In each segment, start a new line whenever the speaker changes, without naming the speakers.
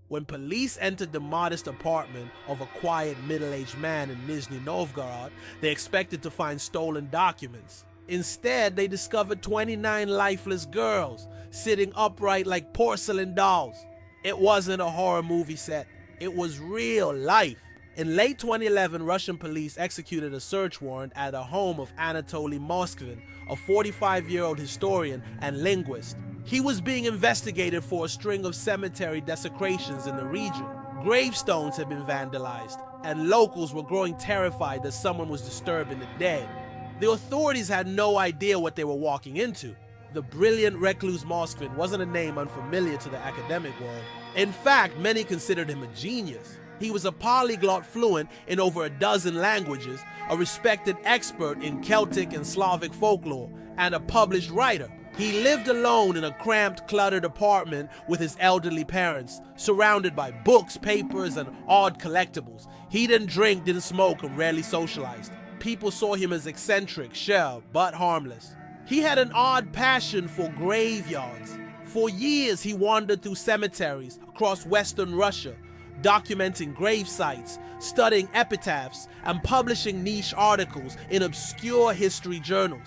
When police entered the modest apartment of a quiet middle-aged man in Nizhny Novgorod, they expected to find stolen documents. Instead, they discovered 29 lifeless girls, sitting upright like porcelain dolls. It wasn't a horror movie set. It was real life. In late 2011, Russian police executed a search warrant at a home of Anatoly Moskvin, a 45-year-old historian and linguist. He was being investigated for a string of cemetery desecrations in the region. Gravestones had been vandalized, and locals were growing terrified that someone was disturbing the dead. The authorities had no idea what they were walking into. The brilliant recluse Moskvin wasn't a name unfamiliar to the academic world. In fact, many considered him a genius. He was a polyglot fluent in over a dozen languages, a respected expert in Celtic and Slavic folklore, and a published writer. He lived alone in a cramped, cluttered apartment with his elderly parents, surrounded by books, papers, and odd collectibles. He didn't drink, didn't smoke, and rarely socialized. People saw him as eccentric, sure, but harmless. He had an odd passion for graveyards. For years, he wandered through cemeteries across Western Russia, documenting grave sites, studying epitaphs, and publishing niche articles in obscure history journals.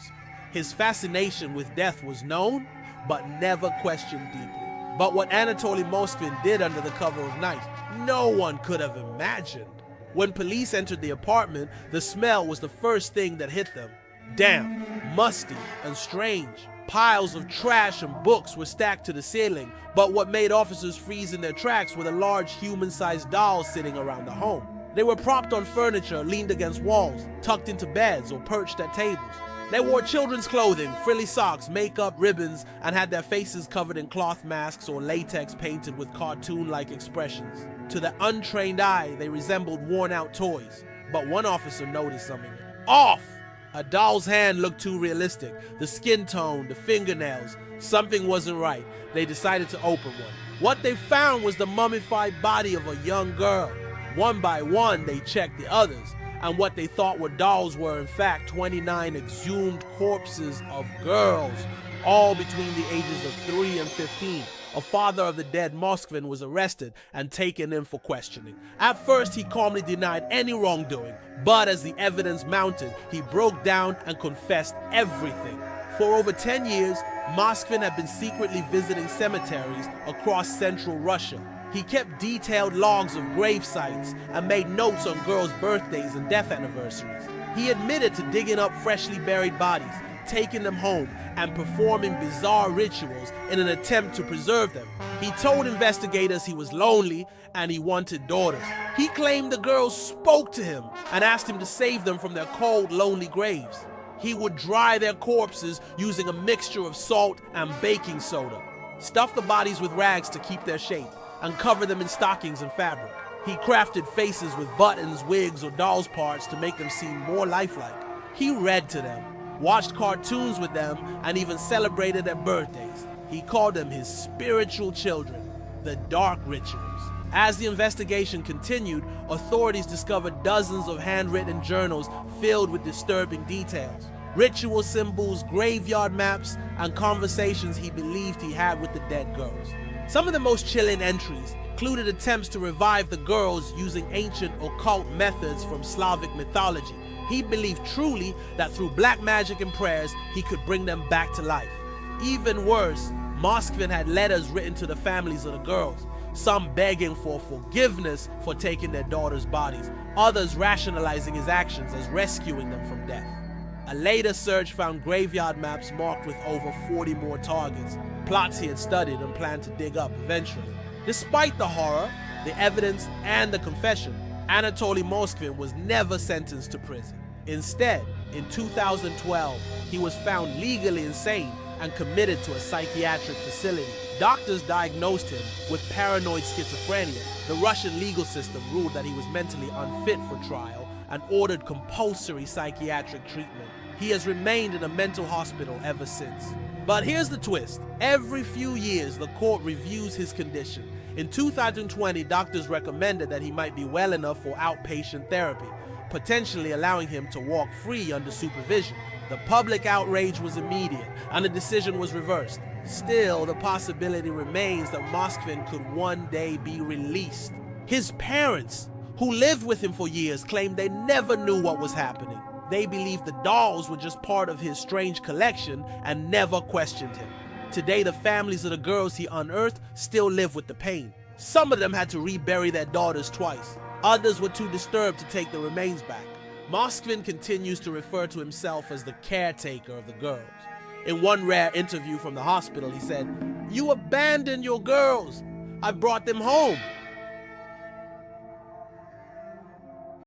His fascination with death was known, but never questioned deeply. But what Anatoly Moskvin did under the cover of night, no one could have imagined. When police entered the apartment, the smell was the first thing that hit them. Damp, musty, and strange. Piles of trash and books were stacked to the ceiling, but what made officers freeze in their tracks were the large human-sized dolls sitting around the home. They were propped on furniture, leaned against walls, tucked into beds, or perched at tables. They wore children's clothing, frilly socks, makeup, ribbons, and had their faces covered in cloth masks or latex painted with cartoon-like expressions. To the untrained eye, they resembled worn-out toys. But one officer noticed something. Off! A doll's hand looked too realistic. The skin tone, the fingernails, something wasn't right. They decided to open one. What they found was the mummified body of a young girl. One by one, they checked the others, and what they thought were dolls were in fact 29 exhumed corpses of girls, all between the ages of 3 and 15. A father of the dead Moskvin was arrested and taken in for questioning. At first, he calmly denied any wrongdoing, but as the evidence mounted, he broke down and confessed everything. For over 10 years, Moskvin had been secretly visiting cemeteries across central Russia. He kept detailed logs of grave sites and made notes on girls' birthdays and death anniversaries. He admitted to digging up freshly buried bodies, taking them home, and performing bizarre rituals in an attempt to preserve them. He told investigators he was lonely and he wanted daughters. He claimed the girls spoke to him and asked him to save them from their cold, lonely graves. He would dry their corpses using a mixture of salt and baking soda, stuff the bodies with rags to keep their shape, and cover them in stockings and fabric. He crafted faces with buttons, wigs, or dolls' parts to make them seem more lifelike. He read to them, watched cartoons with them, and even celebrated their birthdays. He called them his spiritual children, the dark rituals. As the investigation continued, authorities discovered dozens of handwritten journals filled with disturbing details. Ritual symbols, graveyard maps, and conversations he believed he had with the dead girls. Some of the most chilling entries included attempts to revive the girls using ancient occult methods from Slavic mythology. He believed truly that through black magic and prayers, he could bring them back to life. Even worse, Moskvin had letters written to the families of the girls, some begging for forgiveness for taking their daughters' bodies, others rationalizing his actions as rescuing them from death. A later search found graveyard maps marked with over 40 more targets, plots he had studied and planned to dig up eventually. Despite the horror, the evidence, and the confession, Anatoly Moskvin was never sentenced to prison. Instead, in 2012, he was found legally insane and committed to a psychiatric facility. Doctors diagnosed him with paranoid schizophrenia. The Russian legal system ruled that he was mentally unfit for trial and ordered compulsory psychiatric treatment. He has remained in a mental hospital ever since. But here's the twist. Every few years, the court reviews his condition. In 2020, doctors recommended that he might be well enough for outpatient therapy, potentially allowing him to walk free under supervision. The public outrage was immediate, and the decision was reversed. Still, the possibility remains that Moskvin could one day be released. His parents, who lived with him for years, claimed they never knew what was happening. They believed the dolls were just part of his strange collection and never questioned him. Today, the families of the girls he unearthed still live with the pain. Some of them had to rebury their daughters twice. Others were too disturbed to take the remains back. Moskvin continues to refer to himself as the caretaker of the girls. In one rare interview from the hospital, he said, "You abandoned your girls. I brought them home.